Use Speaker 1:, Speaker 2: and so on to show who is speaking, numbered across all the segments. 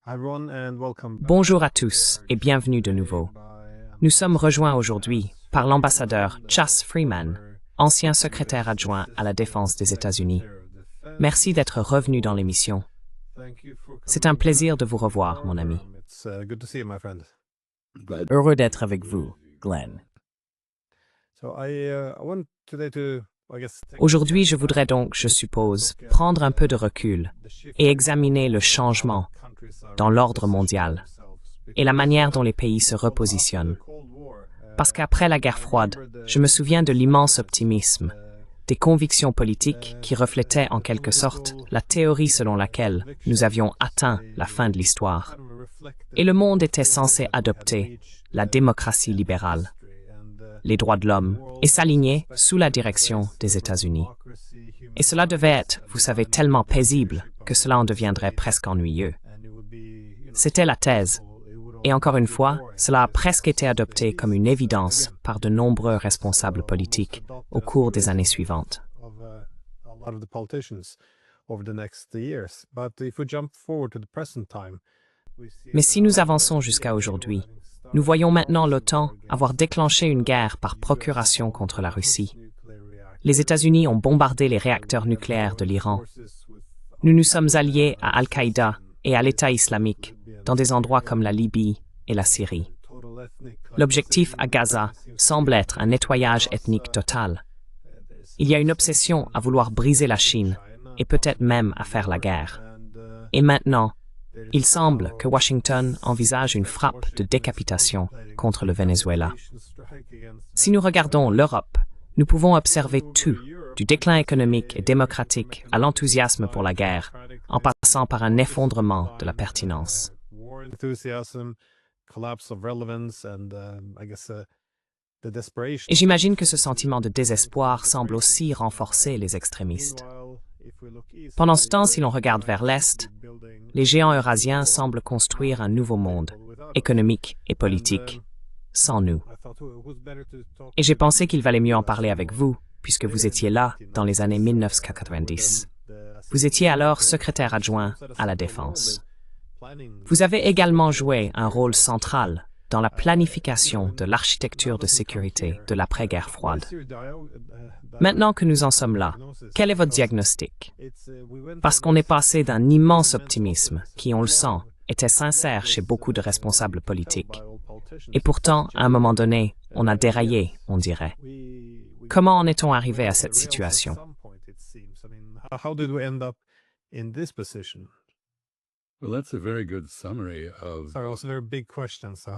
Speaker 1: Bonjour à tous et bienvenue de nouveau. Nous sommes rejoints aujourd'hui par l'ambassadeur Chas Freeman, ancien secrétaire adjoint à la Défense des États-Unis. Merci d'être revenu dans l'émission. C'est un plaisir de vous revoir, mon ami.
Speaker 2: Heureux d'être avec vous, Glenn.
Speaker 1: Aujourd'hui, je voudrais donc, je suppose, prendre un peu de recul et examiner le changement dans l'ordre mondial et la manière dont les pays se repositionnent. Parce qu'après la guerre froide, je me souviens de l'immense optimisme, des convictions politiques qui reflétaient en quelque sorte la théorie selon laquelle nous avions atteint la fin de l'histoire. Et le monde était censé adopter la démocratie libérale, les droits de l'homme, et s'aligner sous la direction des États-Unis. Et cela devait être, vous savez, tellement paisible que cela en deviendrait presque ennuyeux. C'était la thèse. Et encore une fois, cela a presque été adopté comme une évidence par de nombreux responsables politiques au cours des années suivantes. Mais si nous avançons jusqu'à aujourd'hui, nous voyons maintenant l'OTAN avoir déclenché une guerre par procuration contre la Russie. Les États-Unis ont bombardé les réacteurs nucléaires de l'Iran. Nous nous sommes alliés à Al-Qaïda et à l'État islamique dans des endroits comme la Libye et la Syrie. L'objectif à Gaza semble être un nettoyage ethnique total. Il y a une obsession à vouloir briser la Chine et peut-être même à faire la guerre. Et maintenant, il semble que Washington envisage une frappe de décapitation contre le Venezuela. Si nous regardons l'Europe, nous pouvons observer tout, du déclin économique et démocratique à l'enthousiasme pour la guerre, en passant par un effondrement de la pertinence. Et j'imagine que ce sentiment de désespoir semble aussi renforcer les extrémistes. Pendant ce temps, si l'on regarde vers l'Est, les géants eurasiens semblent construire un nouveau monde, économique et politique, sans nous. Et j'ai pensé qu'il valait mieux en parler avec vous, puisque vous étiez là dans les années 1990. Vous étiez alors secrétaire adjoint à la Défense. Vous avez également joué un rôle central dans la planification de l'architecture de sécurité de l'après-guerre froide. Maintenant que nous en sommes là, quel est votre diagnostic? Parce qu'on est passé d'un immense optimisme qui, on le sent, était sincère chez beaucoup de responsables politiques. Et pourtant, à un moment donné, on a déraillé, on dirait. Comment en est-on arrivé à cette situation?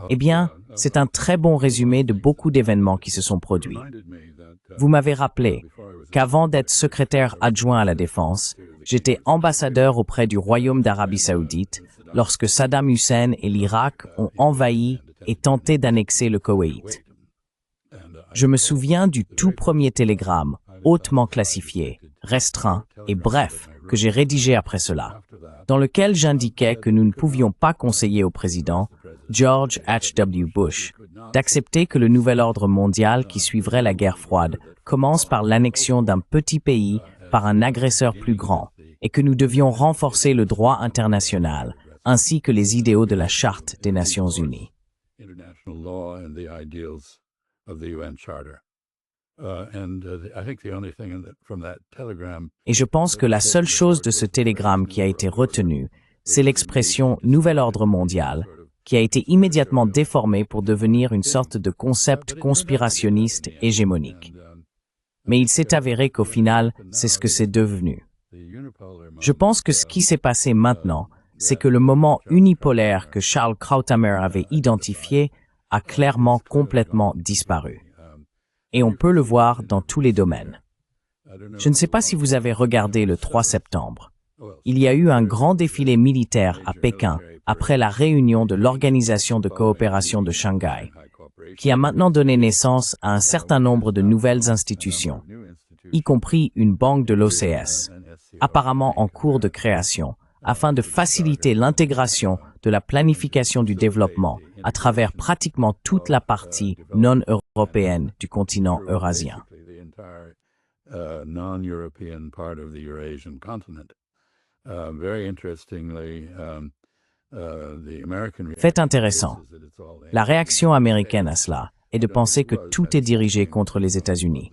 Speaker 2: Eh bien, c'est un très bon résumé de beaucoup d'événements qui se sont produits. Vous m'avez rappelé qu'avant d'être secrétaire adjoint à la Défense, j'étais ambassadeur auprès du Royaume d'Arabie Saoudite lorsque Saddam Hussein et l'Irak ont envahi et tenté d'annexer le Koweït. Je me souviens du tout premier télégramme, hautement classifié, restreint et bref, que j'ai rédigé après cela, dans lequel j'indiquais que nous ne pouvions pas conseiller au président, George H.W. Bush, d'accepter que le nouvel ordre mondial qui suivrait la guerre froide commence par l'annexion d'un petit pays par un agresseur plus grand, et que nous devions renforcer le droit international, ainsi que les idéaux de la Charte des Nations Unies. Et je pense que la seule chose de ce télégramme qui a été retenue, c'est l'expression « nouvel ordre mondial », qui a été immédiatement déformée pour devenir une sorte de concept conspirationniste hégémonique. Mais il s'est avéré qu'au final, c'est ce que c'est devenu. Je pense que ce qui s'est passé maintenant, c'est que le moment unipolaire que Charles Krauthammer avait identifié a clairement complètement disparu. Et on peut le voir dans tous les domaines. Je ne sais pas si vous avez regardé le 3 septembre. Il y a eu un grand défilé militaire à Pékin après la réunion de l'Organisation de coopération de Shanghai, qui a maintenant donné naissance à un certain nombre de nouvelles institutions, y compris une banque de l'OCS, apparemment en cours de création, afin de faciliter l'intégration de la planification du développement à travers pratiquement toute la partie non-européenne du continent eurasien. Fait intéressant, la réaction américaine à cela est de penser que tout est dirigé contre les États-Unis.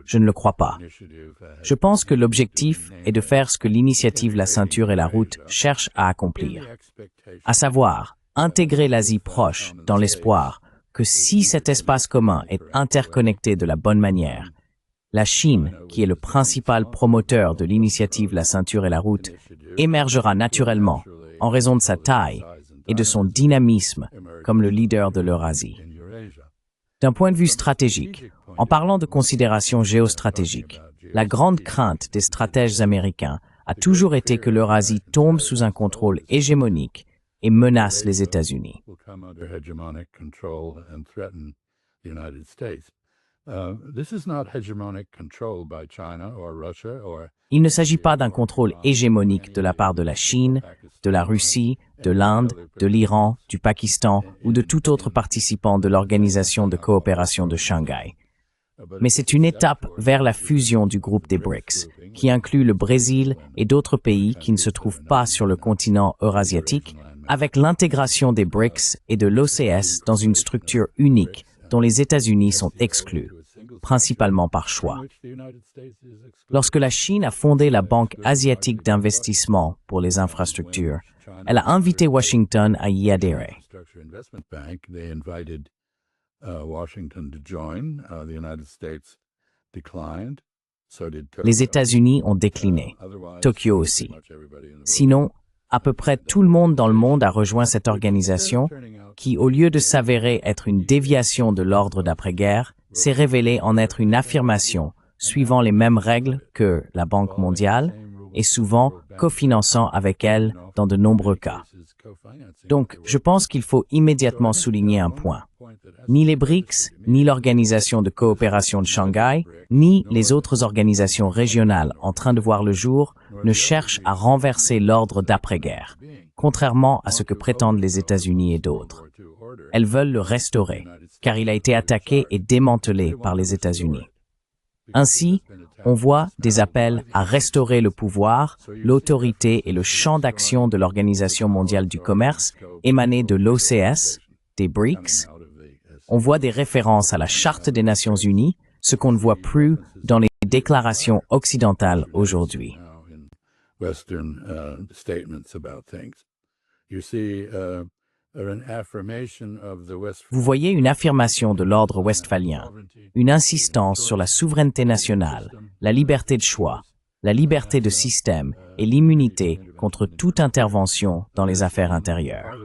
Speaker 2: Je ne le crois pas. Je pense que l'objectif est de faire ce que l'initiative La Ceinture et la Route cherche à accomplir, à savoir intégrer l'Asie proche dans l'espoir que si cet espace commun est interconnecté de la bonne manière, la Chine, qui est le principal promoteur de l'initiative La Ceinture et la Route, émergera naturellement en raison de sa taille et de son dynamisme comme le leader de l'Eurasie. D'un point de vue stratégique, en parlant de considérations géostratégiques, la grande crainte des stratèges américains a toujours été que l'Eurasie tombe sous un contrôle hégémonique et menace les États-Unis. Il ne s'agit pas d'un contrôle hégémonique de la part de la Chine, de la Russie, de l'Inde, de l'Iran, du Pakistan ou de tout autre participant de l'Organisation de coopération de Shanghai. Mais c'est une étape vers la fusion du groupe des BRICS, qui inclut le Brésil et d'autres pays qui ne se trouvent pas sur le continent eurasiatique, avec l'intégration des BRICS et de l'OCS dans une structure unique dont les États-Unis sont exclus, principalement par choix. Lorsque la Chine a fondé la Banque asiatique d'investissement pour les infrastructures, elle a invité Washington à y adhérer. Les États-Unis ont décliné, Tokyo aussi. Sinon, à peu près tout le monde dans le monde a rejoint cette organisation qui, au lieu de s'avérer être une déviation de l'ordre d'après-guerre, s'est révélée en être une affirmation suivant les mêmes règles que la Banque mondiale et souvent cofinançant avec elle dans de nombreux cas. Donc, je pense qu'il faut immédiatement souligner un point. Ni les BRICS, ni l'Organisation de coopération de Shanghai, ni les autres organisations régionales en train de voir le jour ne cherchent à renverser l'ordre d'après-guerre, contrairement à ce que prétendent les États-Unis et d'autres. Elles veulent le restaurer, car il a été attaqué et démantelé par les États-Unis. Ainsi, on voit des appels à restaurer le pouvoir, l'autorité et le champ d'action de l'Organisation mondiale du commerce émanés de l'OCS, des BRICS. On voit des références à la Charte des Nations Unies, ce qu'on ne voit plus dans les déclarations occidentales aujourd'hui. Vous voyez une affirmation de l'ordre westphalien, une insistance sur la souveraineté nationale, la liberté de choix, la liberté de système et l'immunité contre toute intervention dans les affaires intérieures.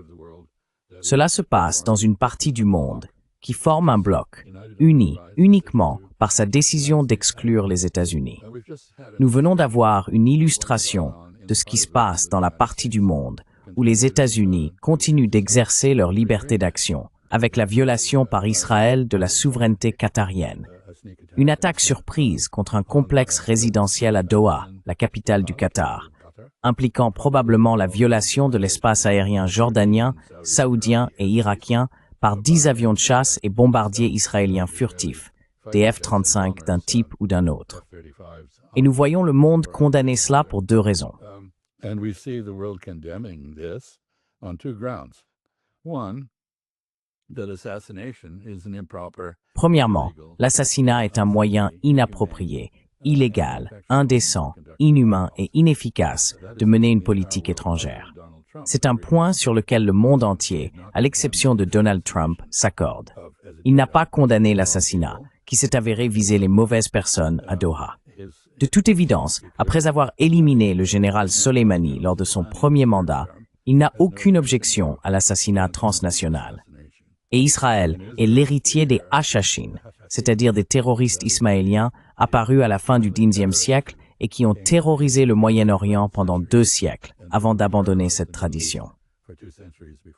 Speaker 2: Cela se passe dans une partie du monde qui forme un bloc, uni uniquement par sa décision d'exclure les États-Unis. Nous venons d'avoir une illustration de ce qui se passe dans la partie du monde où les États-Unis continuent d'exercer leur liberté d'action, avec la violation par Israël de la souveraineté qatarienne. Une attaque surprise contre un complexe résidentiel à Doha, la capitale du Qatar, impliquant probablement la violation de l'espace aérien jordanien, saoudien et irakien par 10 avions de chasse et bombardiers israéliens furtifs, des F-35 d'un type ou d'un autre. Et nous voyons le monde condamner cela pour deux raisons. Premièrement, l'assassinat est un moyen inapproprié, illégal, indécent, inhumain et inefficace de mener une politique étrangère. C'est un point sur lequel le monde entier, à l'exception de Donald Trump, s'accorde. Il n'a pas condamné l'assassinat, qui s'est avéré viser les mauvaises personnes à Doha. De toute évidence, après avoir éliminé le général Soleimani lors de son premier mandat, il n'a aucune objection à l'assassinat transnational. Et Israël est l'héritier des Hachashim, c'est-à-dire des terroristes ismaéliens apparus à la fin du Xe siècle et qui ont terrorisé le Moyen-Orient pendant 2 siècles avant d'abandonner cette tradition.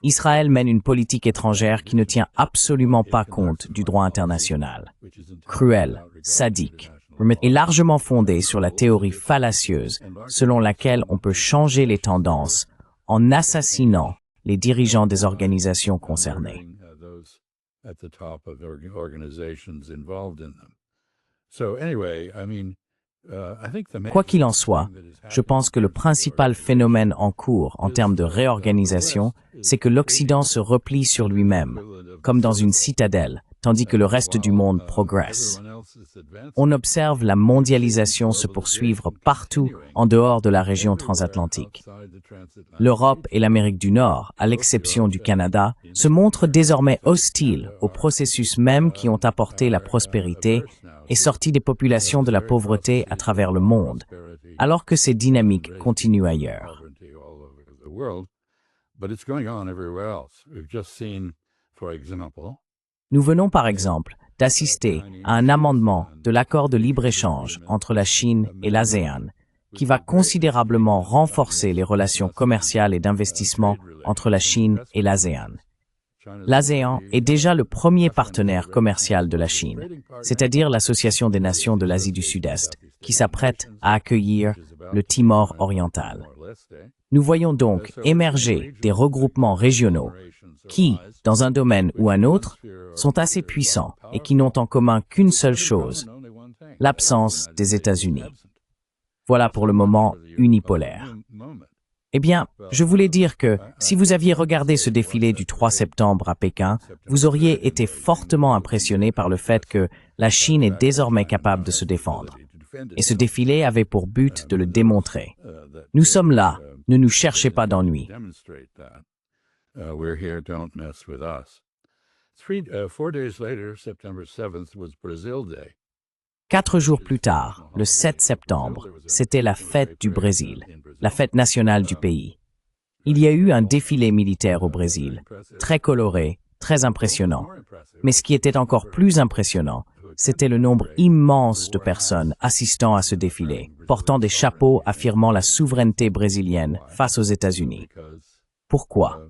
Speaker 2: Israël mène une politique étrangère qui ne tient absolument pas compte du droit international. Cruelle, sadique, et largement fondée sur la théorie fallacieuse selon laquelle on peut changer les tendances en assassinant les dirigeants des organisations concernées. Quoi qu'il en soit, je pense que le principal phénomène en cours en termes de réorganisation, c'est que l'Occident se replie sur lui-même, comme dans une citadelle, tandis que le reste du monde progresse. On observe la mondialisation se poursuivre partout en dehors de la région transatlantique. L'Europe et l'Amérique du Nord, à l'exception du Canada, se montrent désormais hostiles aux processus mêmes qui ont apporté la prospérité et sorti des populations de la pauvreté à travers le monde, alors que ces dynamiques continuent ailleurs. Nous venons par exemple d'assister à un amendement de l'accord de libre-échange entre la Chine et l'ASEAN, qui va considérablement renforcer les relations commerciales et d'investissement entre la Chine et l'ASEAN. L'ASEAN est déjà le premier partenaire commercial de la Chine, c'est-à-dire l'Association des nations de l'Asie du Sud-Est, qui s'apprête à accueillir le Timor oriental. Nous voyons donc émerger des regroupements régionaux qui, dans un domaine ou un autre, sont assez puissants et qui n'ont en commun qu'une seule chose, l'absence des États-Unis. Voilà pour le moment unipolaire. Eh bien, je voulais dire que si vous aviez regardé ce défilé du 3 septembre à Pékin, vous auriez été fortement impressionné par le fait que la Chine est désormais capable de se défendre. Et ce défilé avait pour but de le démontrer. Nous sommes là, ne nous cherchez pas d'ennui. 4 jours plus tard, le 7 septembre, c'était la fête du Brésil, la fête nationale du pays. Il y a eu un défilé militaire au Brésil, très coloré, très impressionnant. Mais ce qui était encore plus impressionnant, c'était le nombre immense de personnes assistant à ce défilé, portant des chapeaux affirmant la souveraineté brésilienne face aux États-Unis. Pourquoi?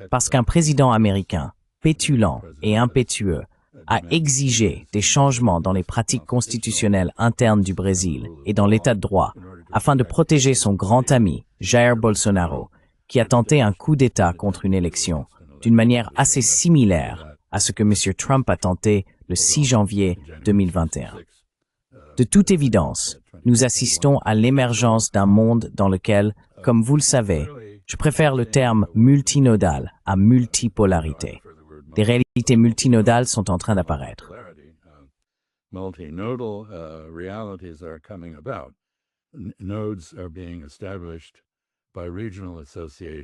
Speaker 2: Parce qu'un président américain, pétulant et impétueux, a exigé des changements dans les pratiques constitutionnelles internes du Brésil et dans l'état de droit afin de protéger son grand ami, Jair Bolsonaro, qui a tenté un coup d'État contre une élection d'une manière assez similaire à ce que M. Trump a tenté le 6 janvier 2021. De toute évidence, nous assistons à l'émergence d'un monde dans lequel, comme vous le savez, je préfère le terme multinodal à multipolarité. Des réalités multinodales sont en train d'apparaître.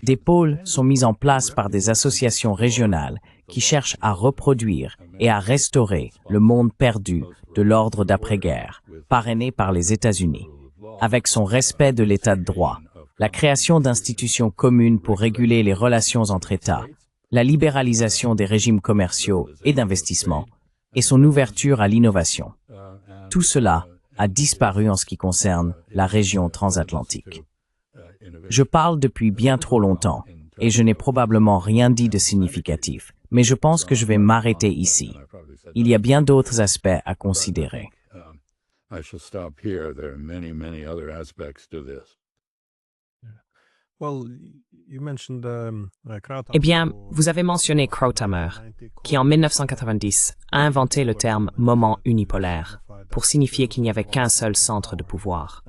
Speaker 2: Des pôles sont mis en place par des associations régionales qui cherchent à reproduire et à restaurer le monde perdu de l'ordre d'après-guerre, parrainé par les États-Unis, avec son respect de l'état de droit, la création d'institutions communes pour réguler les relations entre États, la libéralisation des régimes commerciaux et d'investissement, et son ouverture à l'innovation. Tout cela a disparu en ce qui concerne la région transatlantique. Je parle depuis bien trop longtemps, et je n'ai probablement rien dit de significatif, mais je pense que je vais m'arrêter ici. Il y a bien d'autres aspects à considérer.
Speaker 1: Eh bien, vous avez mentionné Krauthammer, qui en 1990 a inventé le terme « moment unipolaire » pour signifier qu'il n'y avait qu'un seul centre de pouvoir.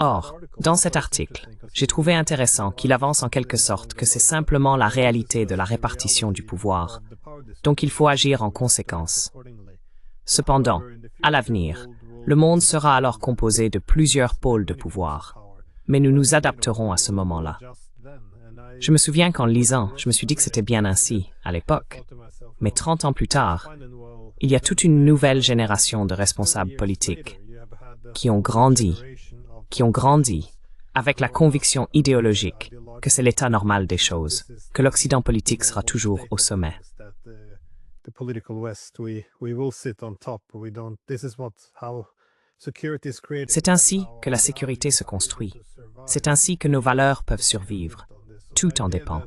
Speaker 1: Or, dans cet article, j'ai trouvé intéressant qu'il avance en quelque sorte que c'est simplement la réalité de la répartition du pouvoir, donc il faut agir en conséquence. Cependant, à l'avenir, le monde sera alors composé de plusieurs pôles de pouvoir, mais nous nous adapterons à ce moment-là. Je me souviens qu'en lisant, je me suis dit que c'était bien ainsi, à l'époque. Mais 30 ans plus tard, il y a toute une nouvelle génération de responsables politiques qui ont grandi avec la conviction idéologique que c'est l'état normal des choses, que l'Occident politique sera toujours au sommet. C'est ainsi que la sécurité se construit. C'est ainsi que nos valeurs peuvent survivre. Tout en dépend.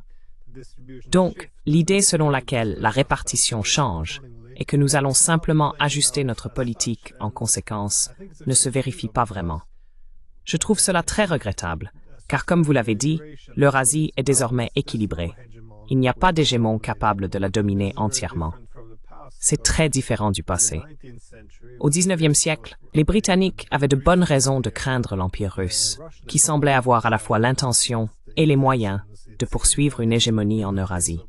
Speaker 1: Donc, l'idée selon laquelle la répartition change et que nous allons simplement ajuster notre politique en conséquence ne se vérifie pas vraiment. Je trouve cela très regrettable, car comme vous l'avez dit, l'Eurasie est désormais équilibrée. Il n'y a pas d'hégémon capable de la dominer entièrement. c'est très différent du passé. Au XIXe siècle, les Britanniques avaient de bonnes raisons de craindre l'Empire russe, qui semblait avoir à la fois l'intention et les moyens de poursuivre une hégémonie en Eurasie.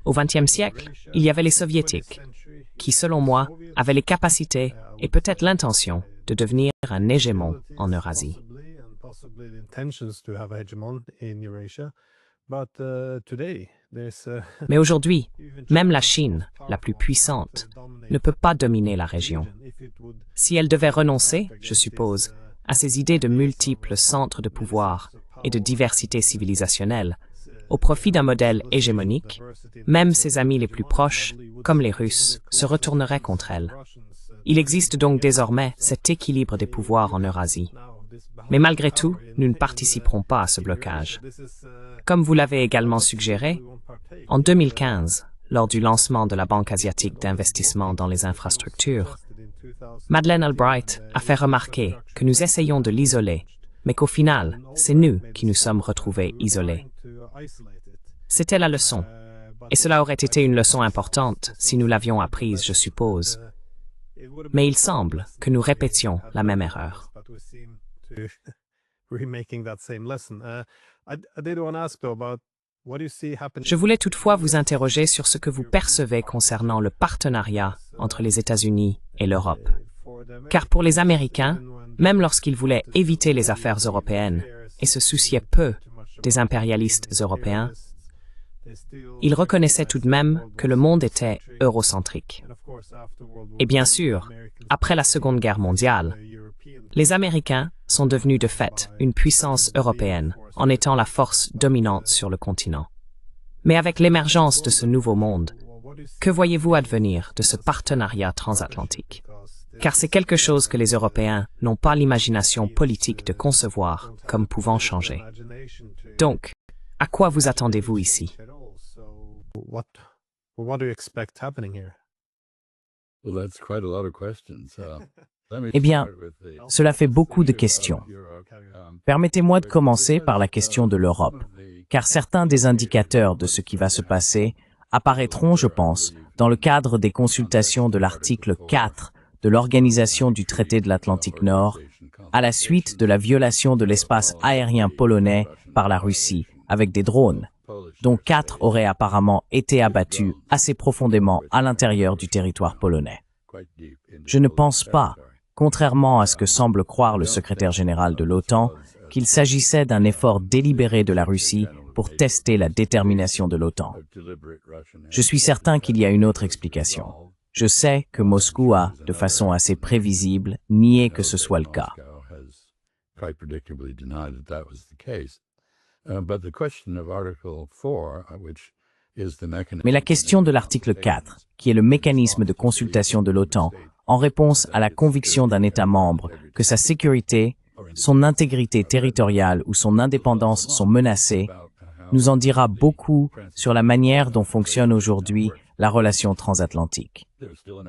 Speaker 1: Au XXe siècle, il y avait les Soviétiques, qui, selon moi, avaient les capacités et peut-être l'intention de devenir un hégémon en Eurasie. Mais aujourd'hui, même la Chine, la plus puissante, ne peut pas dominer la région. Si elle devait renoncer, je suppose, à ses idées de multiples centres de pouvoir et de diversité civilisationnelle, au profit d'un modèle hégémonique, même ses amis les plus proches, comme les Russes, se retourneraient contre elle. Il existe donc désormais cet équilibre des pouvoirs en Eurasie. Mais malgré tout, nous ne participerons pas à ce blocage. Comme vous l'avez également suggéré, en 2015, lors du lancement de la Banque asiatique d'investissement dans les infrastructures, Madeleine Albright a fait remarquer que nous essayons de l'isoler, mais qu'au final, c'est nous qui nous sommes retrouvés isolés. C'était la leçon, et cela aurait été une leçon importante si nous l'avions apprise, je suppose. Mais il semble que nous répétions la même erreur. Je voulais toutefois vous interroger sur ce que vous percevez concernant le partenariat entre les États-Unis et l'Europe. Car pour les Américains, même lorsqu'ils voulaient éviter les affaires européennes et se souciaient peu des impérialistes européens, ils reconnaissaient tout de même que le monde était eurocentrique. Et bien sûr, après la Seconde Guerre mondiale, les Américains sont devenus de fait une puissance européenne en étant la force dominante sur le continent. Mais avec l'émergence de ce nouveau monde, que voyez-vous advenir de ce partenariat transatlantique? Car c'est quelque chose que les Européens n'ont pas l'imagination politique de concevoir comme pouvant changer. Donc, à quoi vous attendez-vous ici?
Speaker 2: Eh bien, cela fait beaucoup de questions. Permettez-moi de commencer par la question de l'Europe, car certains des indicateurs de ce qui va se passer apparaîtront, je pense, dans le cadre des consultations de l'article 4 de l'Organisation du traité de l'Atlantique Nord, à la suite de la violation de l'espace aérien polonais par la Russie avec des drones, dont 4 auraient apparemment été abattus assez profondément à l'intérieur du territoire polonais. Je ne pense pas, contrairement à ce que semble croire le secrétaire général de l'OTAN, qu'il s'agissait d'un effort délibéré de la Russie pour tester la détermination de l'OTAN. Je suis certain qu'il y a une autre explication. Je sais que Moscou a, de façon assez prévisible, nié que ce soit le cas. Mais la question de l'article 4, qui est le mécanisme de consultation de l'OTAN, en réponse à la conviction d'un État membre que sa sécurité, son intégrité territoriale ou son indépendance sont menacées, nous en dira beaucoup sur la manière dont fonctionne aujourd'hui la relation transatlantique.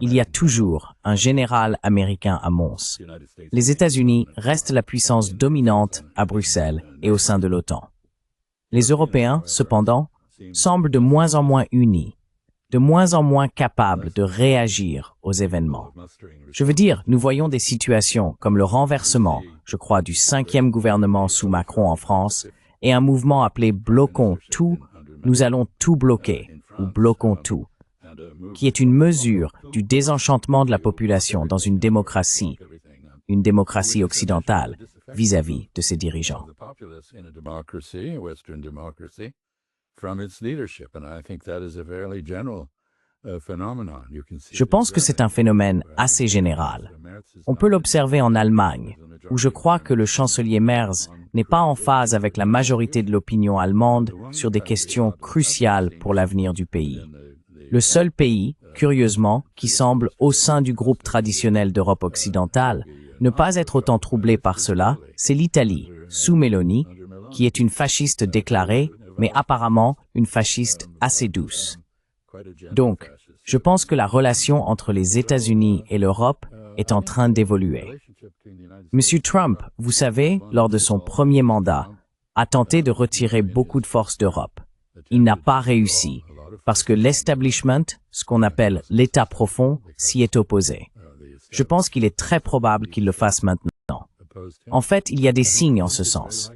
Speaker 2: Il y a toujours un général américain à Mons. Les États-Unis restent la puissance dominante à Bruxelles et au sein de l'OTAN. Les Européens, cependant, semblent de moins en moins unis, de moins en moins capables de réagir aux événements. Je veux dire, nous voyons des situations comme le renversement, je crois, du 5e gouvernement sous Macron en France et un mouvement appelé « Bloquons tout », nous allons tout bloquer, ou « Bloquons tout », qui est une mesure du désenchantement de la population dans une démocratie occidentale, vis-à-vis de ses dirigeants. Je pense que c'est un phénomène assez général. On peut l'observer en Allemagne, où je crois que le chancelier Merz n'est pas en phase avec la majorité de l'opinion allemande sur des questions cruciales pour l'avenir du pays. Le seul pays, curieusement, qui semble, au sein du groupe traditionnel d'Europe occidentale, ne pas être autant troublé par cela, c'est l'Italie, sous Meloni, qui est une fasciste déclarée, mais apparemment une fasciste assez douce. Donc, je pense que la relation entre les États-Unis et l'Europe est en train d'évoluer. Monsieur Trump, vous savez, lors de son premier mandat, a tenté de retirer beaucoup de forces d'Europe. Il n'a pas réussi, parce que l'establishment, ce qu'on appelle l'État profond, s'y est opposé. Je pense qu'il est très probable qu'il le fasse maintenant. En fait, il y a des signes en ce sens.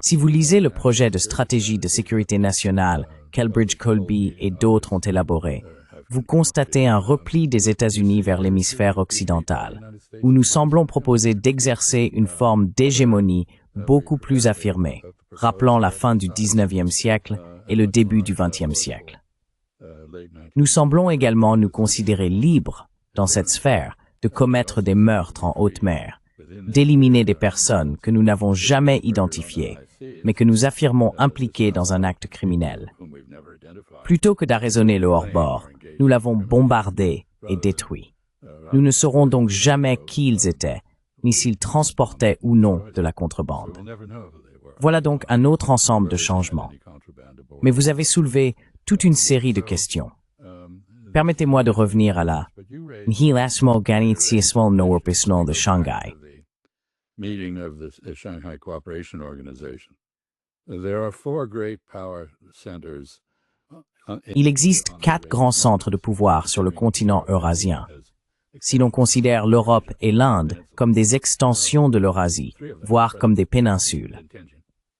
Speaker 2: Si vous lisez le projet de stratégie de sécurité nationale qu'Elbridge Colby et d'autres ont élaboré, vous constatez un repli des États-Unis vers l'hémisphère occidental, où nous semblons proposer d'exercer une forme d'hégémonie beaucoup plus affirmée, rappelant la fin du 19e siècle et le début du 20e siècle. Nous semblons également nous considérer libres, dans cette sphère, de commettre des meurtres en haute mer, d'éliminer des personnes que nous n'avons jamais identifiées, mais que nous affirmons impliquées dans un acte criminel. Plutôt que d'arraisonner le hors-bord, nous l'avons bombardé et détruit. Nous ne saurons donc jamais qui ils étaient, ni s'ils transportaient ou non de la contrebande. Voilà donc un autre ensemble de changements. Mais vous avez soulevé toute une série de questions. Permettez-moi de revenir à la Organization Norwopisnol de Shanghai.
Speaker 3: Meeting of the Shanghai Cooperation Organization. There are 4 great power centers.
Speaker 2: Il existe 4 grands centres de pouvoir sur le continent eurasien. Si l'on considère l'Europe et l'Inde comme des extensions de l'Eurasie, voire comme des péninsules.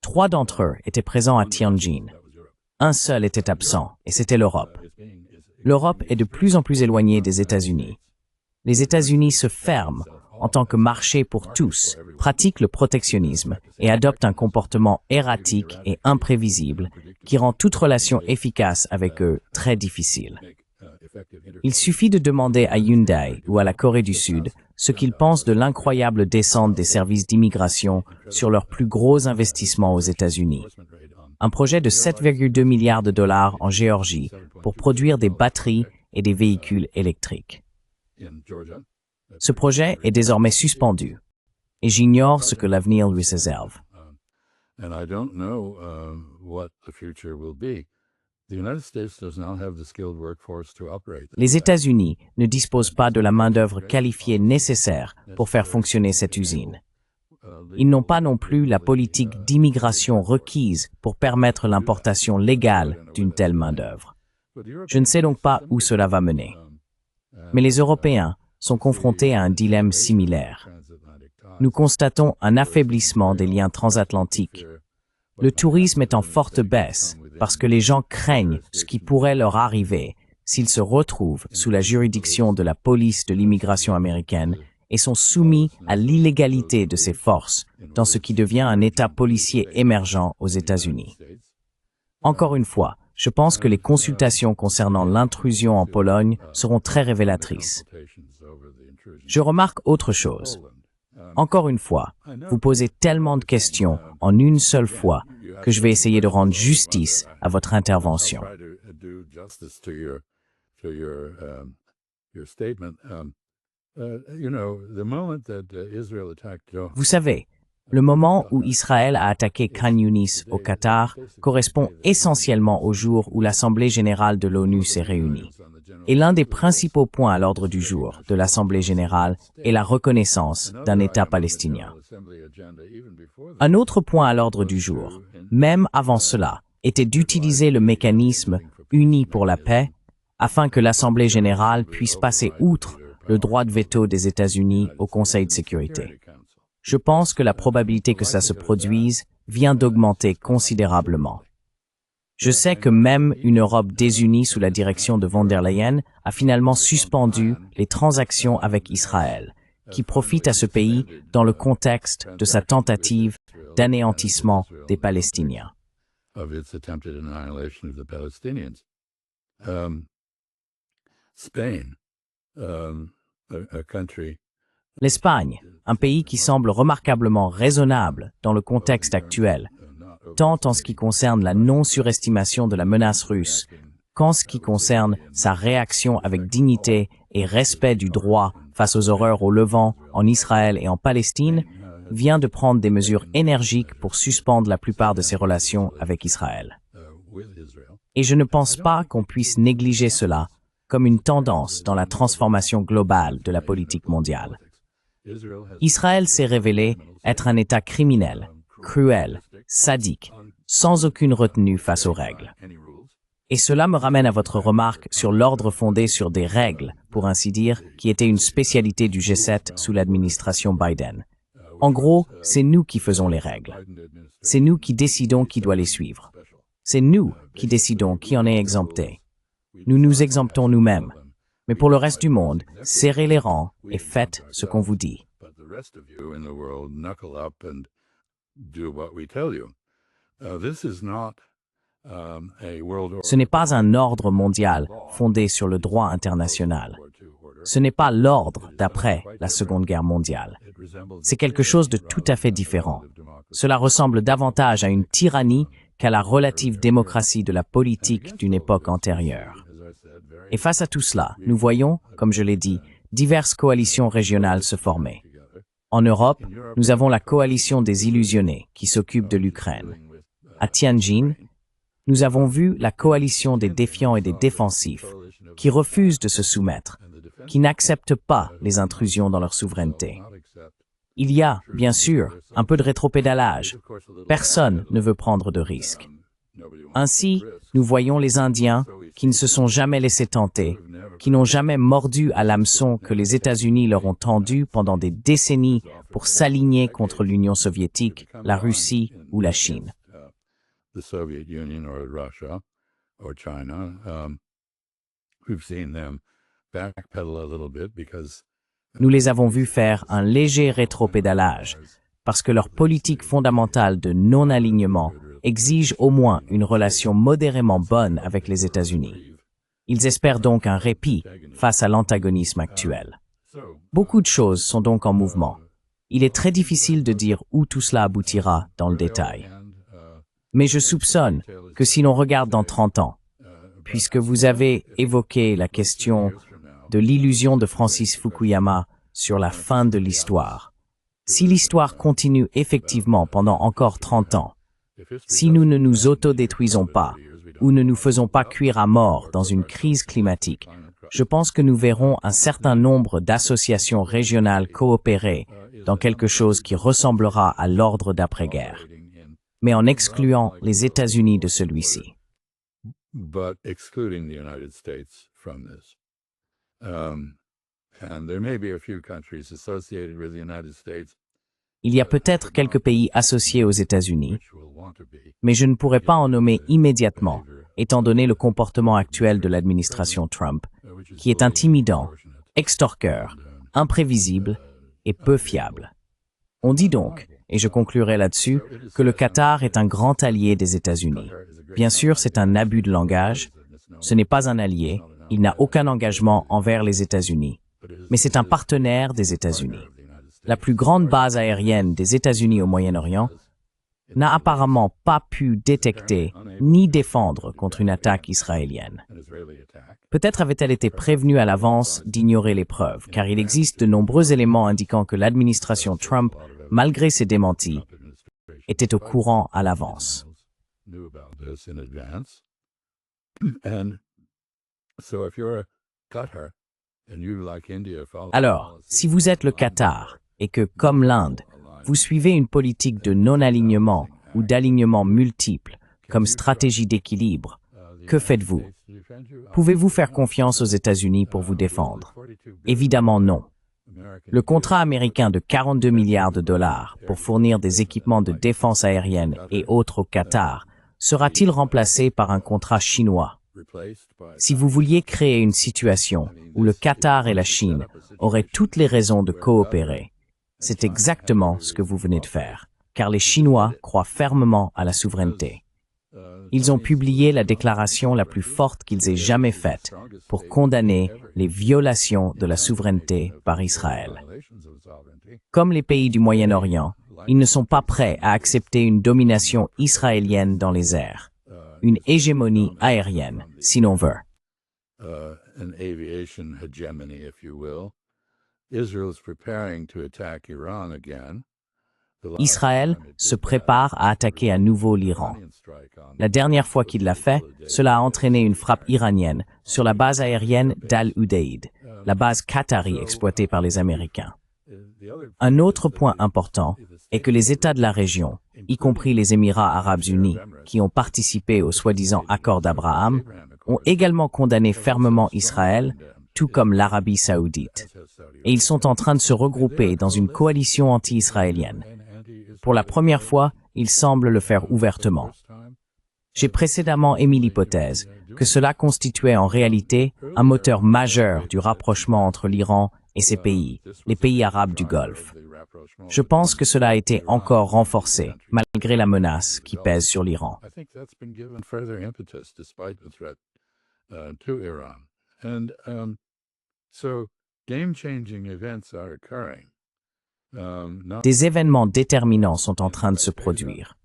Speaker 2: 3 d'entre eux étaient présents à Tianjin. Un seul était absent, et c'était l'Europe. L'Europe est de plus en plus éloignée des États-Unis. Les États-Unis se ferment en tant que marché pour tous, pratiquent le protectionnisme et adoptent un comportement erratique et imprévisible qui rend toute relation efficace avec eux très difficile. Il suffit de demander à Hyundai ou à la Corée du Sud ce qu'ils pensent de l'incroyable descente des services d'immigration sur leurs plus gros investissements aux États-Unis. Un projet de 7,2 milliards de dollars en Géorgie pour produire des batteries et des véhicules électriques. Ce projet est désormais suspendu, et j'ignore ce que l'avenir lui réserve. Les États-Unis ne disposent pas de la main-d'œuvre qualifiée nécessaire pour faire fonctionner cette usine. Ils n'ont pas non plus la politique d'immigration requise pour permettre l'importation légale d'une telle main-d'œuvre. Je ne sais donc pas où cela va mener. Mais les Européens sont confrontés à un dilemme similaire. Nous constatons un affaiblissement des liens transatlantiques. Le tourisme est en forte baisse parce que les gens craignent ce qui pourrait leur arriver s'ils se retrouvent sous la juridiction de la police de l'immigration américaine et sont soumis à l'illégalité de ces forces dans ce qui devient un État policier émergent aux États-Unis. Encore une fois, je pense que les consultations concernant l'intrusion en Pologne seront très révélatrices. Je remarque autre chose. Encore une fois, vous posez tellement de questions en une seule fois que je vais essayer de rendre justice à votre intervention. Vous savez, le moment où Israël a attaqué Khan Younis au Qatar correspond essentiellement au jour où l'Assemblée générale de l'ONU s'est réunie. Et l'un des principaux points à l'ordre du jour de l'Assemblée générale est la reconnaissance d'un État palestinien. Un autre point à l'ordre du jour, même avant cela, était d'utiliser le mécanisme uni pour la paix afin que l'Assemblée générale puisse passer outre le droit de veto des États-Unis au Conseil de sécurité. Je pense que la probabilité que ça se produise vient d'augmenter considérablement. Je sais que même une Europe désunie sous la direction de von der Leyen a finalement suspendu les transactions avec Israël, qui profite à ce pays dans le contexte de sa tentative d'anéantissement des Palestiniens. L'Espagne, un pays qui semble remarquablement raisonnable dans le contexte actuel, tant en ce qui concerne la non-surestimation de la menace russe qu'en ce qui concerne sa réaction avec dignité et respect du droit face aux horreurs au Levant, en Israël et en Palestine, vient de prendre des mesures énergiques pour suspendre la plupart de ses relations avec Israël. Et je ne pense pas qu'on puisse négliger cela comme une tendance dans la transformation globale de la politique mondiale. Israël s'est révélé être un État criminel, cruel, sadique, sans aucune retenue face aux règles. Et cela me ramène à votre remarque sur l'ordre fondé sur des règles, pour ainsi dire, qui était une spécialité du G7 sous l'administration Biden. En gros, c'est nous qui faisons les règles. C'est nous qui décidons qui doit les suivre. C'est nous qui décidons qui en est exempté. Nous nous exemptons nous-mêmes. Mais pour le reste du monde, serrez les rangs et faites ce qu'on vous dit. Ce n'est pas un ordre mondial fondé sur le droit international. Ce n'est pas l'ordre d'après la Seconde Guerre mondiale. C'est quelque chose de tout à fait différent. Cela ressemble davantage à une tyrannie qu'à la relative démocratie de la politique d'une époque antérieure. Et face à tout cela, nous voyons, comme je l'ai dit, diverses coalitions régionales se former. En Europe, nous avons la coalition des illusionnés qui s'occupe de l'Ukraine. À Tianjin, nous avons vu la coalition des défiants et des défensifs qui refusent de se soumettre, qui n'acceptent pas les intrusions dans leur souveraineté. Il y a, bien sûr, un peu de rétropédalage. Personne ne veut prendre de risques. Ainsi, nous voyons les Indiens qui ne se sont jamais laissés tenter, qui n'ont jamais mordu à l'hameçon que les États-Unis leur ont tendu pendant des décennies pour s'aligner contre l'Union soviétique, la Russie ou la Chine. Nous les avons vus faire un léger rétropédalage, parce que leur politique fondamentale de non-alignement exige au moins une relation modérément bonne avec les États-Unis. Ils espèrent donc un répit face à l'antagonisme actuel. Beaucoup de choses sont donc en mouvement. Il est très difficile de dire où tout cela aboutira dans le détail. Mais je soupçonne que si l'on regarde dans 30 ans, puisque vous avez évoqué la question de l'illusion de Francis Fukuyama sur la fin de l'histoire, si l'histoire continue effectivement pendant encore 30 ans, si nous ne nous autodétruisons pas ou ne nous faisons pas cuire à mort dans une crise climatique, je pense que nous verrons un certain nombre d'associations régionales coopérer dans quelque chose qui ressemblera à l'ordre d'après-guerre, mais en excluant les États-Unis de celui-ci. Il y a peut-être quelques pays associés aux États-Unis, mais je ne pourrais pas en nommer immédiatement, étant donné le comportement actuel de l'administration Trump, qui est intimidant, extorqueur, imprévisible et peu fiable. On dit donc, et je conclurai là-dessus, que le Qatar est un grand allié des États-Unis. Bien sûr, c'est un abus de langage. Ce n'est pas un allié, il n'a aucun engagement envers les États-Unis, mais c'est un partenaire des États-Unis. La plus grande base aérienne des États-Unis au Moyen-Orient n'a apparemment pas pu détecter ni défendre contre une attaque israélienne. Peut-être avait-elle été prévenue à l'avance d'ignorer les preuves, car il existe de nombreux éléments indiquant que l'administration Trump, malgré ses démentis, était au courant à l'avance. Alors, si vous êtes le Qatar et que, comme l'Inde, vous suivez une politique de non-alignement ou d'alignement multiple comme stratégie d'équilibre, que faites-vous? Pouvez-vous faire confiance aux États-Unis pour vous défendre? Évidemment non. Le contrat américain de 42 milliards de dollars pour fournir des équipements de défense aérienne et autres au Qatar sera-t-il remplacé par un contrat chinois? Si vous vouliez créer une situation où le Qatar et la Chine auraient toutes les raisons de coopérer, c'est exactement ce que vous venez de faire, car les Chinois croient fermement à la souveraineté. Ils ont publié la déclaration la plus forte qu'ils aient jamais faite pour condamner les violations de la souveraineté par Israël. Comme les pays du Moyen-Orient, ils ne sont pas prêts à accepter une domination israélienne dans les airs, une hégémonie aérienne, si l'on veut. Israël se prépare à attaquer à nouveau l'Iran. La dernière fois qu'il l'a fait, cela a entraîné une frappe iranienne sur la base aérienne d'Al-Udeid, la base qatari exploitée par les Américains. Un autre point important est que les États de la région, y compris les Émirats arabes unis, qui ont participé au soi-disant accord d'Abraham, ont également condamné fermement Israël, tout comme l'Arabie saoudite. Et ils sont en train de se regrouper dans une coalition anti-israélienne. Pour la première fois, ils semblent le faire ouvertement. J'ai précédemment émis l'hypothèse que cela constituait en réalité un moteur majeur du rapprochement entre l'Iran et ces pays, les pays arabes du Golfe. Je pense que cela a été encore renforcé, malgré la menace qui pèse sur l'Iran. Des événements déterminants sont en train de se produire,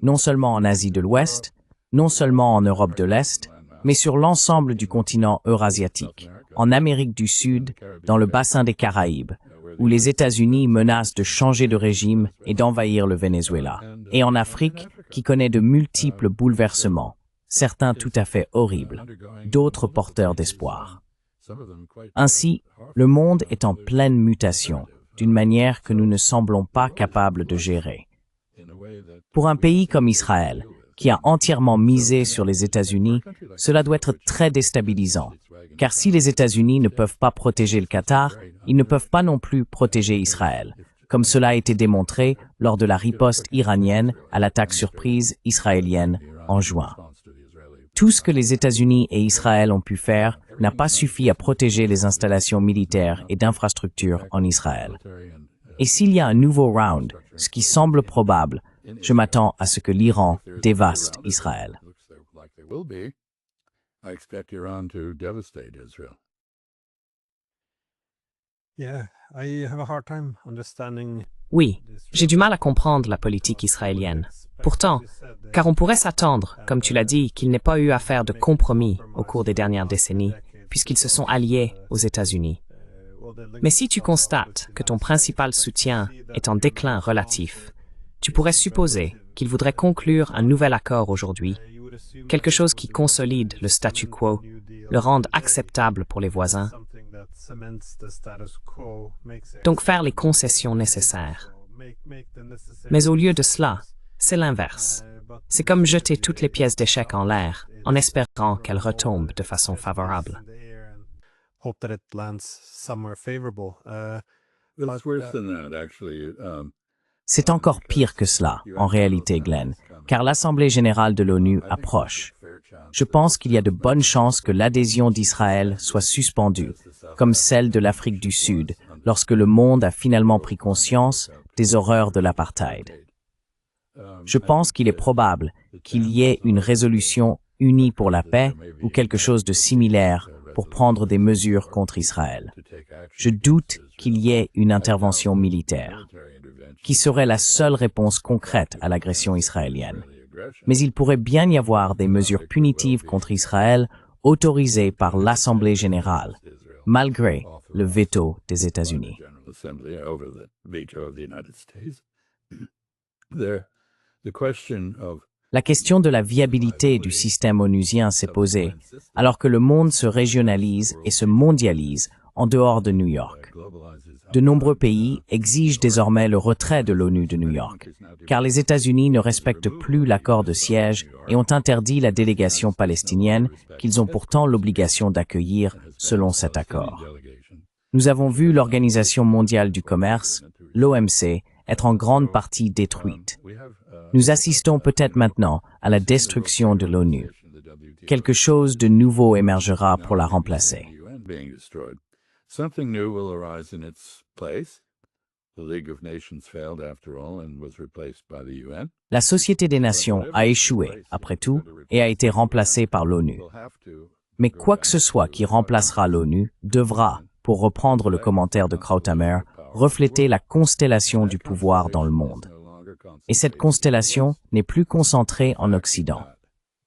Speaker 2: non seulement en Asie de l'Ouest, non seulement en Europe de l'Est, mais sur l'ensemble du continent eurasiatique, en Amérique du Sud, dans le bassin des Caraïbes, où les États-Unis menacent de changer de régime et d'envahir le Venezuela, et en Afrique, qui connaît de multiples bouleversements, certains tout à fait horribles, d'autres porteurs d'espoir. Ainsi, le monde est en pleine mutation, d'une manière que nous ne semblons pas capables de gérer. Pour un pays comme Israël, qui a entièrement misé sur les États-Unis, cela doit être très déstabilisant, car si les États-Unis ne peuvent pas protéger le Qatar, ils ne peuvent pas non plus protéger Israël, comme cela a été démontré lors de la riposte iranienne à l'attaque surprise israélienne en juin. Tout ce que les États-Unis et Israël ont pu faire n'a pas suffi à protéger les installations militaires et d'infrastructures en Israël. Et s'il y a un nouveau round, ce qui semble probable, je m'attends à ce que l'Iran dévaste Israël.
Speaker 1: Oui, j'ai du mal à comprendre la politique israélienne. Pourtant, car on pourrait s'attendre, comme tu l'as dit, qu'il n'ait pas eu à faire de compromis au cours des dernières décennies, puisqu'ils se sont alliés aux États-Unis. Mais si tu constates que ton principal soutien est en déclin relatif, tu pourrais supposer qu'il voudrait conclure un nouvel accord aujourd'hui, quelque chose qui consolide le statu quo, le rende acceptable pour les voisins. Donc faire les concessions nécessaires. Mais au lieu de cela, c'est l'inverse. C'est comme jeter toutes les pièces d'échecs en l'air, en espérant qu'elles retombent de façon favorable.
Speaker 2: C'est encore pire que cela, en réalité, Glenn, car l'Assemblée générale de l'ONU approche. Je pense qu'il y a de bonnes chances que l'adhésion d'Israël soit suspendue, comme celle de l'Afrique du Sud, lorsque le monde a finalement pris conscience des horreurs de l'apartheid. Je pense qu'il est probable qu'il y ait une résolution unie pour la paix ou quelque chose de similaire pour prendre des mesures contre Israël. Je doute qu'il y ait une intervention militaire, qui serait la seule réponse concrète à l'agression israélienne. Mais il pourrait bien y avoir des mesures punitives contre Israël autorisées par l'Assemblée générale, malgré le veto des États-Unis. La question de la viabilité du système onusien s'est posée, alors que le monde se régionalise et se mondialise en dehors de New York. De nombreux pays exigent désormais le retrait de l'ONU de New York, car les États-Unis ne respectent plus l'accord de siège et ont interdit la délégation palestinienne qu'ils ont pourtant l'obligation d'accueillir selon cet accord. Nous avons vu l'Organisation mondiale du commerce, l'OMC, être en grande partie détruite. Nous assistons peut-être maintenant à la destruction de l'ONU. Quelque chose de nouveau émergera pour la remplacer.
Speaker 3: Something new will arise in its place. The League of Nations failed after all and was replaced by the UN.
Speaker 2: La Société des Nations a échoué, après tout, et a été remplacée par l'ONU. Mais quoi que ce soit qui remplacera l'ONU devra, pour reprendre le commentaire de Krauthammer, refléter la constellation du pouvoir dans le monde. Et cette constellation n'est plus concentrée en Occident.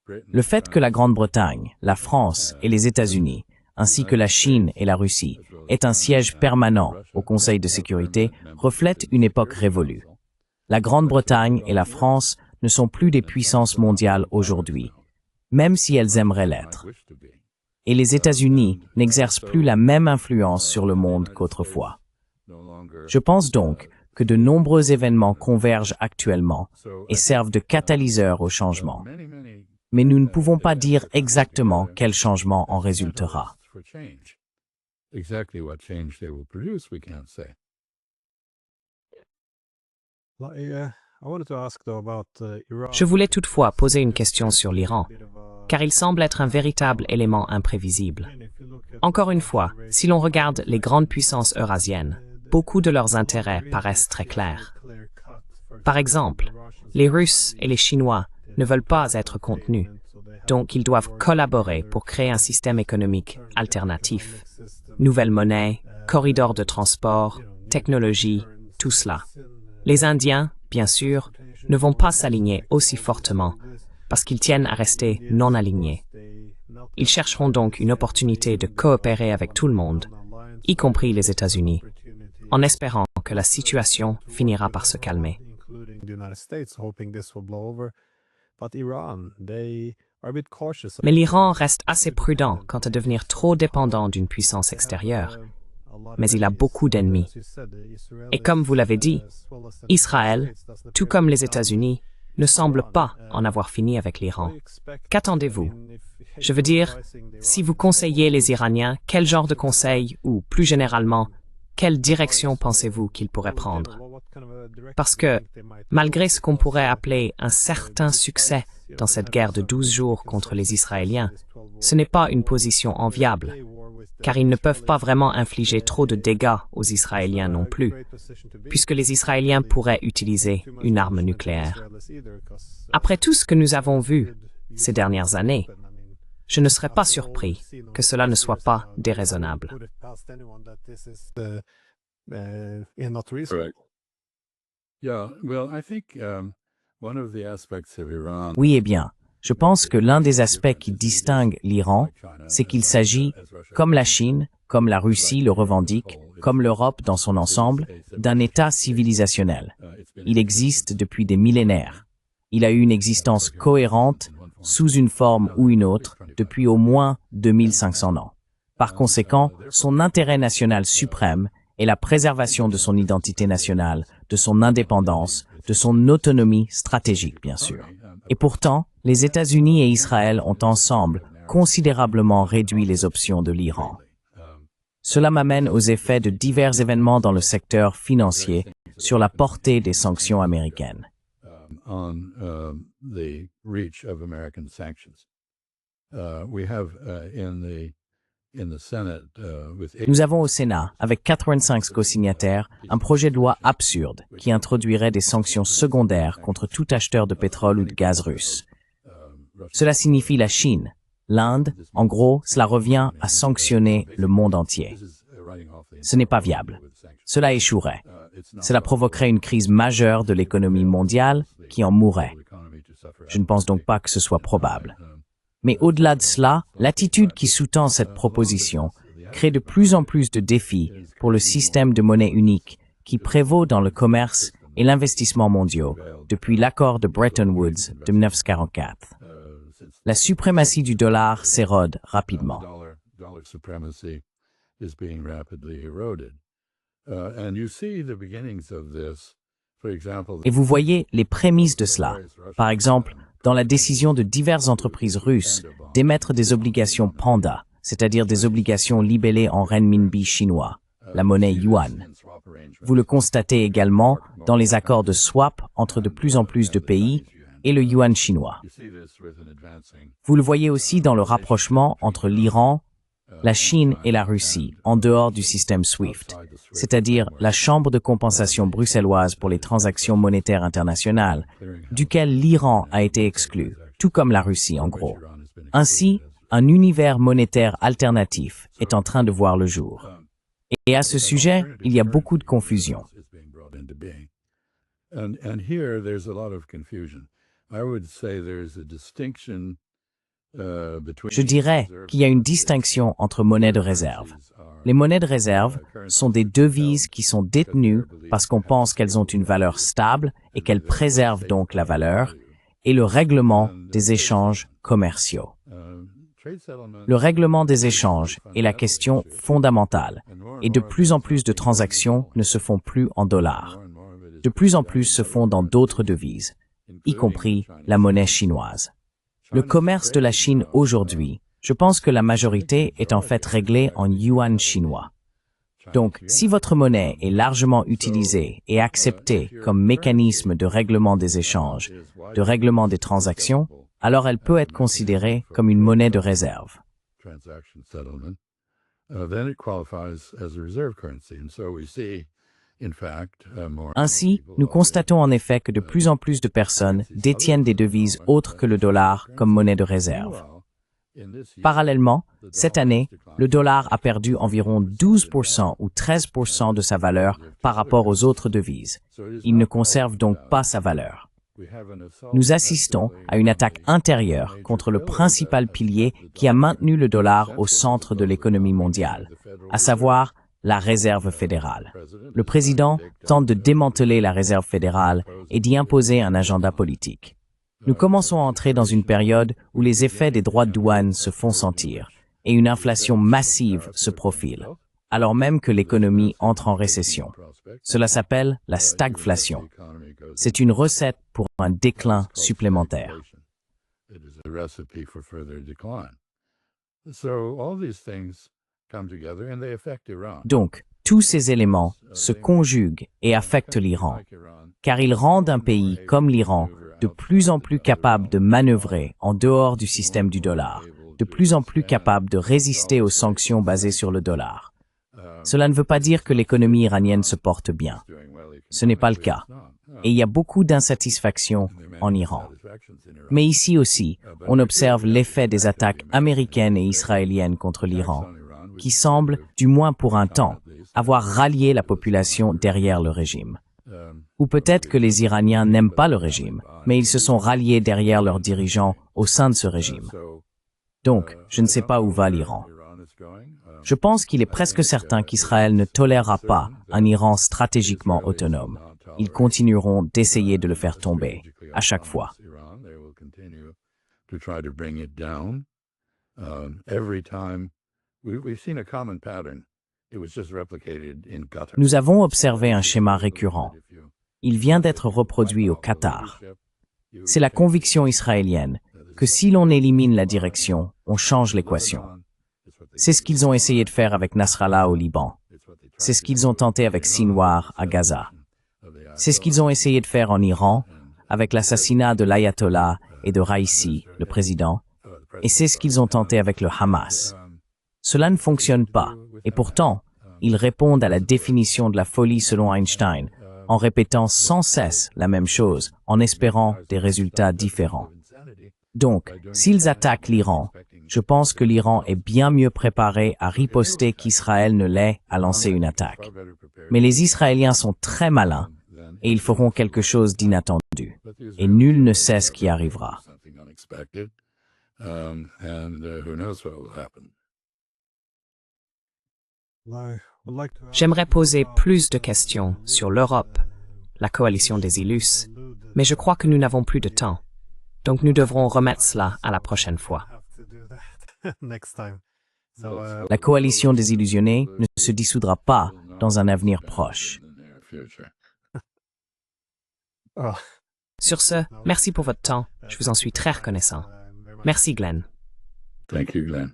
Speaker 2: Le fait que la Grande-Bretagne, la France et les États-Unis, ainsi que la Chine et la Russie, est un siège permanent au Conseil de sécurité, reflète une époque révolue. La Grande-Bretagne et la France ne sont plus des puissances mondiales aujourd'hui, même si elles aimeraient l'être. Et les États-Unis n'exercent plus la même influence sur le monde qu'autrefois. Je pense donc que de nombreux événements convergent actuellement et servent de catalyseur au changement. Mais nous ne pouvons pas dire exactement quel changement en résultera.
Speaker 1: Je voulais toutefois poser une question sur l'Iran, car il semble être un véritable élément imprévisible. Encore une fois, si l'on regarde les grandes puissances eurasiennes, beaucoup de leurs intérêts paraissent très clairs. Par exemple, les Russes et les Chinois ne veulent pas être contenus, donc ils doivent collaborer pour créer un système économique alternatif. Nouvelles monnaies, corridors de transport, technologie, tout cela. Les Indiens, bien sûr, ne vont pas s'aligner aussi fortement parce qu'ils tiennent à rester non alignés. Ils chercheront donc une opportunité de coopérer avec tout le monde, y compris les États-Unis, en espérant que la situation finira par se calmer. Mais l'Iran reste assez prudent quant à devenir trop dépendant d'une puissance extérieure. Mais il a beaucoup d'ennemis. Et comme vous l'avez dit, Israël, tout comme les États-Unis, ne semble pas en avoir fini avec l'Iran. Qu'attendez-vous? Je veux dire, si vous conseillez les Iraniens, quel genre de conseil, ou plus généralement, quelle direction pensez-vous qu'ils pourraient prendre? Parce que, malgré ce qu'on pourrait appeler un certain succès dans cette guerre de 12 jours contre les Israéliens, ce n'est pas une position enviable, car ils ne peuvent pas vraiment infliger trop de dégâts aux Israéliens non plus, puisque les Israéliens pourraient utiliser une arme nucléaire. Après tout ce que nous avons vu ces dernières années, je ne serais pas surpris que cela ne soit pas déraisonnable.
Speaker 2: Oui, eh bien, je pense que l'un des aspects qui distingue l'Iran, c'est qu'il s'agit, comme la Chine, comme la Russie le revendique, comme l'Europe dans son ensemble, d'un État civilisationnel. Il existe depuis des millénaires. Il a eu une existence cohérente, sous une forme ou une autre, depuis au moins 2500 ans. Par conséquent, son intérêt national suprême est la préservation de son identité nationale, de son indépendance, de son autonomie stratégique, bien sûr. Et pourtant, les États-Unis et Israël ont ensemble considérablement réduit les options de l'Iran. Cela m'amène aux effets de divers événements dans le secteur financier sur la portée des sanctions américaines. Nous avons au Sénat, avec 85 co-signataires, un projet de loi absurde qui introduirait des sanctions secondaires contre tout acheteur de pétrole ou de gaz russe. Cela signifie la Chine, l'Inde, en gros, cela revient à sanctionner le monde entier. Ce n'est pas viable. Cela échouerait. Cela provoquerait une crise majeure de l'économie mondiale qui en mourrait. Je ne pense donc pas que ce soit probable. Mais au-delà de cela, l'attitude qui sous-tend cette proposition crée de plus en plus de défis pour le système de monnaie unique qui prévaut dans le commerce et l'investissement mondiaux depuis l'accord de Bretton Woods de 1944. La suprématie du dollar s'érode rapidement. Et vous voyez les prémices de cela. Par exemple, dans la décision de diverses entreprises russes d'émettre des obligations panda, c'est-à-dire des obligations libellées en renminbi chinois, la monnaie yuan. Vous le constatez également dans les accords de swap entre de plus en plus de pays et le yuan chinois. Vous le voyez aussi dans le rapprochement entre l'Iran, la Chine et la Russie, en dehors du système SWIFT, c'est-à-dire la chambre de compensation bruxelloise pour les transactions monétaires internationales, duquel l'Iran a été exclu, tout comme la Russie en gros. Ainsi, un univers monétaire alternatif est en train de voir le jour. Et à ce sujet, il y a beaucoup de confusion. Je dirais qu'il y a une distinction entre monnaies de réserve. Les monnaies de réserve sont des devises qui sont détenues parce qu'on pense qu'elles ont une valeur stable et qu'elles préservent donc la valeur, et le règlement des échanges commerciaux. Le règlement des échanges est la question fondamentale, et de plus en plus de transactions ne se font plus en dollars. De plus en plus se font dans d'autres devises, y compris la monnaie chinoise. Le commerce de la Chine aujourd'hui, je pense que la majorité est en fait réglée en yuan chinois. Donc, si votre monnaie est largement utilisée et acceptée comme mécanisme de règlement des échanges, de règlement des transactions, alors elle peut être considérée comme une monnaie de réserve. Ainsi, nous constatons en effet que de plus en plus de personnes détiennent des devises autres que le dollar comme monnaie de réserve. Parallèlement, cette année, le dollar a perdu environ 12% ou 13% de sa valeur par rapport aux autres devises. Il ne conserve donc pas sa valeur. Nous assistons à une attaque intérieure contre le principal pilier qui a maintenu le dollar au centre de l'économie mondiale, à savoir la Réserve fédérale. Le président tente de démanteler la Réserve fédérale et d'y imposer un agenda politique. Nous commençons à entrer dans une période où les effets des droits de douane se font sentir et une inflation massive se profile, alors même que l'économie entre en récession. Cela s'appelle la stagflation. C'est une recette pour un déclin supplémentaire. Donc, tous ces éléments se conjuguent et affectent l'Iran, car ils rendent un pays comme l'Iran de plus en plus capable de manœuvrer en dehors du système du dollar, de plus en plus capable de résister aux sanctions basées sur le dollar. Cela ne veut pas dire que l'économie iranienne se porte bien. Ce n'est pas le cas. Et il y a beaucoup d'insatisfaction en Iran. Mais ici aussi, on observe l'effet des attaques américaines et israéliennes contre l'Iran, qui semblent, du moins pour un temps, avoir rallié la population derrière le régime. Ou peut-être que les Iraniens n'aiment pas le régime, mais ils se sont ralliés derrière leurs dirigeants au sein de ce régime. Donc, je ne sais pas où va l'Iran. Je pense qu'il est presque certain qu'Israël ne tolérera pas un Iran stratégiquement autonome. Ils continueront d'essayer de le faire tomber, à chaque fois. Nous avons observé un schéma récurrent. Il vient d'être reproduit au Qatar. C'est la conviction israélienne que si l'on élimine la direction, on change l'équation. C'est ce qu'ils ont essayé de faire avec Nasrallah au Liban. C'est ce qu'ils ont tenté avec Sinwar à Gaza. C'est ce qu'ils ont essayé de faire en Iran avec l'assassinat de l'ayatollah et de Raisi, le président. Et c'est ce qu'ils ont tenté avec le Hamas. Cela ne fonctionne pas. Et pourtant, ils répondent à la définition de la folie selon Einstein, en répétant sans cesse la même chose, en espérant des résultats différents. Donc, s'ils attaquent l'Iran, je pense que l'Iran est bien mieux préparé à riposter qu'Israël ne l'est à lancer une attaque. Mais les Israéliens sont très malins et ils feront quelque chose d'inattendu. Et nul ne sait ce qui arrivera.
Speaker 1: J'aimerais poser plus de questions sur l'Europe, la coalition des Illus, mais je crois que nous n'avons plus de temps. Donc nous devrons remettre cela à la prochaine fois.
Speaker 2: La coalition des illusionnés ne se dissoudra pas dans un avenir proche.
Speaker 1: Sur ce, merci pour votre temps. Je vous en suis très reconnaissant. Merci, Glenn.
Speaker 3: Thank you, Glenn.